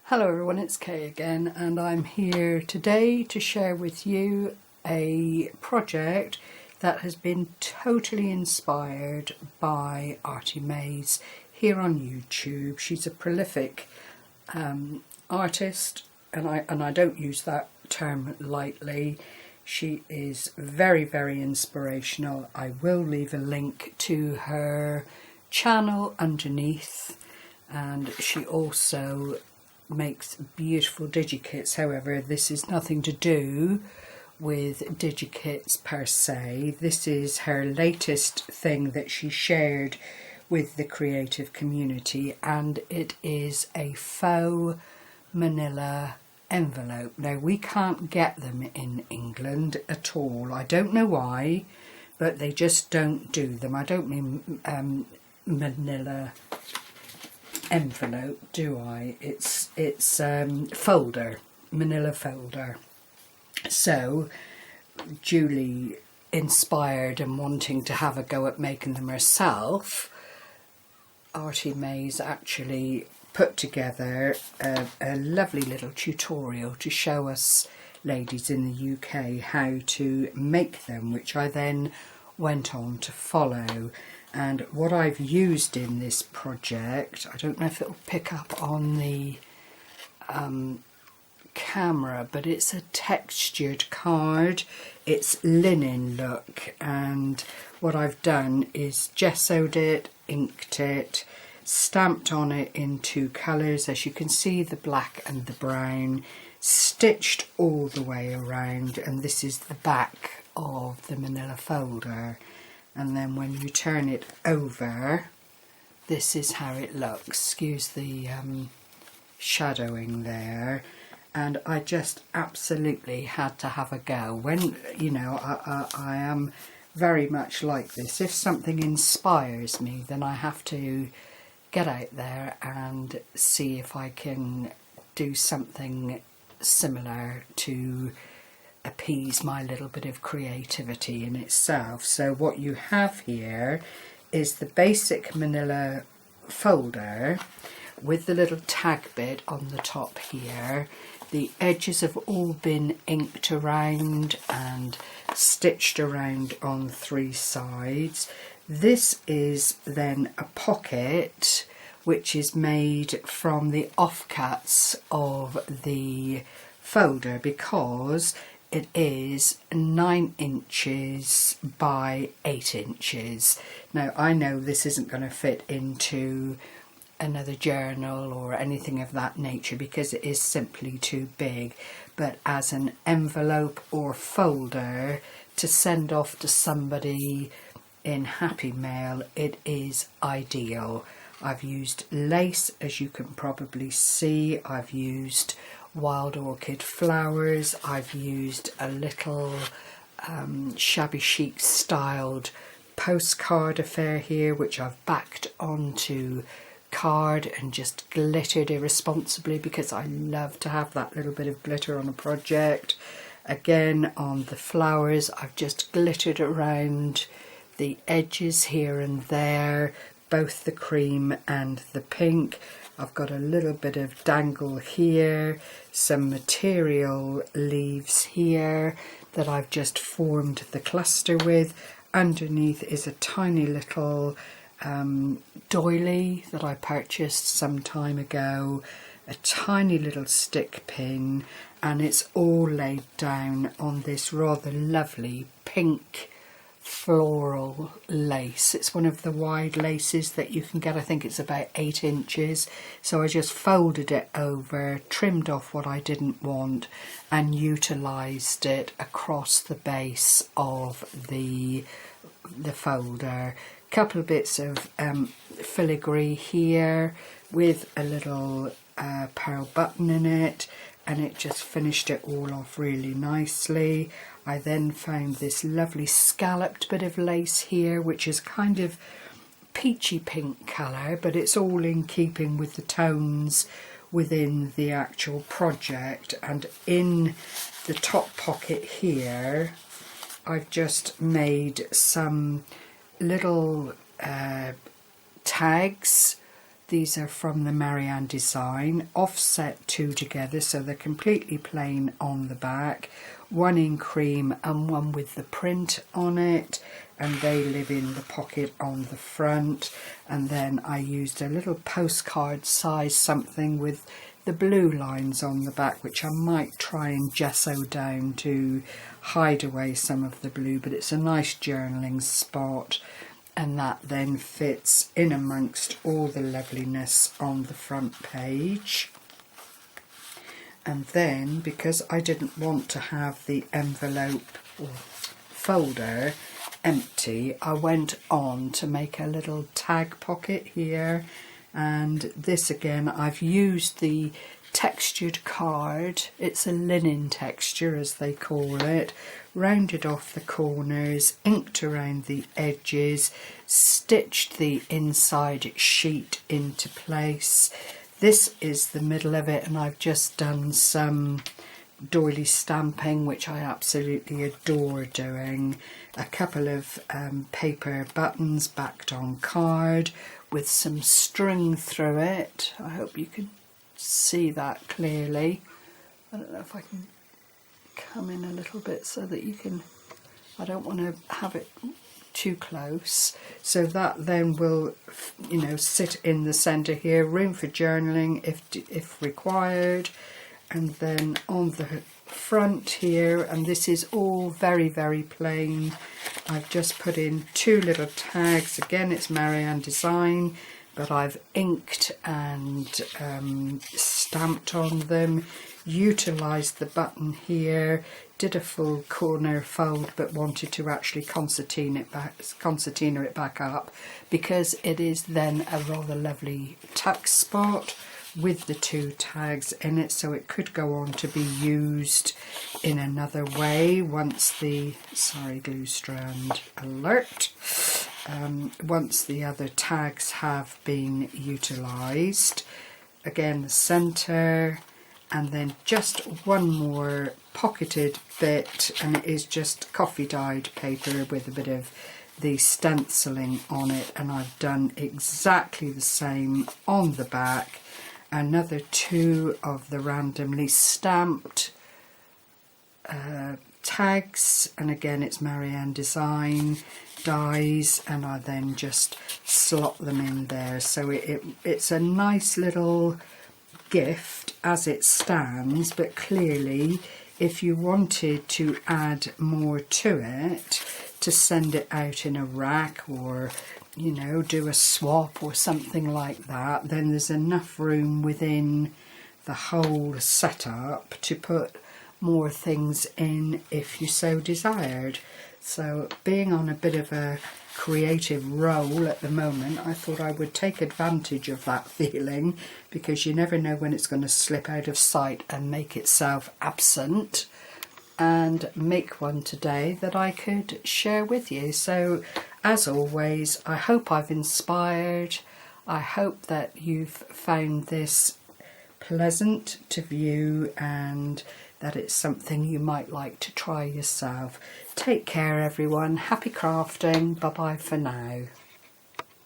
Hello everyone, it's Kay again, and I'm here today to share with you a project that has been totally inspired by Artymaze here on YouTube. She's a prolific artist, and I don't use that term lightly. She is very, very inspirational. I will leave a link to her channel underneath, and she also makes beautiful digikits. However, this is nothing to do with digikits per se. This is her latest thing that she shared with the creative community, and it is a faux manila envelope. Now, we can't get them in England at all. I don't know why, but they just don't do them. I don't mean manila envelope, do I? It's folder, manila folder. So Julie, inspired and wanting to have a go at making them herself, Artymaze actually put together a lovely little tutorial to show us ladies in the UK how to make them, which I then went on to follow. And what I've used in this project, I don't know if it'll pick up on the camera, but it's a textured card. It's linen look, and what I've done is gessoed it, inked it, stamped on it in two colours, as you can see, the black and the brown, stitched all the way around, and this is the back of the manila folder. And then when you turn it over, this is how it looks. Excuse the shadowing there. And I just absolutely had to have a go. When, you know, I am very much like this. If something inspires me, then I have to get out there and see if I can do something similar to appease my little bit of creativity in itself. So what you have here is the basic manila folder with the little tag bit on the top here. The edges have all been inked around and stitched around on three sides. This is then a pocket which is made from the offcuts of the folder, because it is 9 inches by 8 inches. Now, I know this isn't going to fit into another journal or anything of that nature because it is simply too big, but as an envelope or folder to send off to somebody in Happy Mail, it is ideal. I've used lace, as you can probably see. I've used wild orchid flowers. I've used a little shabby chic styled postcard affair here, which I've backed onto card and just glittered irresponsibly because I love to have that little bit of glitter on a project. Again, on the flowers, I've just glittered around the edges here and there, both the cream and the pink. I've got a little bit of dangle here, some material leaves here that I've just formed the cluster with. Underneath is a tiny little doily that I purchased some time ago, a tiny little stick pin, and it's all laid down on this rather lovely pink floral lace. It's one of the wide laces that you can get. I think it's about 8 inches. So I just folded it over, trimmed off what I didn't want, and utilised it across the base of the folder. Couple of bits of filigree here with a little pearl button in it, and it just finished it all off really nicely. I then found this lovely scalloped bit of lace here, which is kind of peachy pink colour, but it's all in keeping with the tones within the actual project. And in the top pocket here, I've just made some little tags These are from the Marianne design, offset 2 together, so they're completely plain on the back, one in cream and one with the print on it, and they live in the pocket on the front. And then I used a little postcard size something with the blue lines on the back, which I might try and gesso down to hide away some of the blue, but it's a nice journaling spot, and that then fits in amongst all the loveliness on the front page. And then, because I didn't want to have the envelope or folder empty, I went on to make a little tag pocket here. And this again, I've used the textured card, it's a linen texture as they call it, rounded off the corners, inked around the edges, stitched the inside sheet into place. This is the middle of it, and I've just done some doily stamping, which I absolutely adore doing. A couple of paper buttons backed on card with some string through it. I hope you can see that clearly. I don't know if I can come in a little bit so that you can, I don't want to have it too close. So that then will, you know, sit in the centre here, room for journaling if required. And then on the front here, and this is all very, very plain, I've just put in 2 little tags. Again, it's Marianne design, but I've inked and stamped on them, utilised the button here, did a full corner fold, but wanted to actually concertina it back up, because it is then a rather lovely tuck spot with the 2 tags in it, so it could go on to be used in another way once the, sorry, glue strand alert, once the other tags have been utilised. Again, the centre, and then just one more pocketed bit, and it is just coffee dyed paper with a bit of the stenciling on it, and I've done exactly the same on the back. Another 2 of the randomly stamped tags, and again it's Marianne design dies, and I then just slot them in there. So it's a nice little gift as it stands, but clearly if you wanted to add more to it, to send it out in a rack, or you know, do a swap or something like that, then there's enough room within the whole setup to put more things in if you so desired. So being on a bit of a creative roll at the moment, I thought I would take advantage of that feeling, because you never know when it's going to slip out of sight and make itself absent, and make one today that I could share with you. So as always, I hope I've inspired. I hope that you've found this pleasant to view, and that it's something you might like to try yourself. Take care everyone, happy crafting, bye bye for now.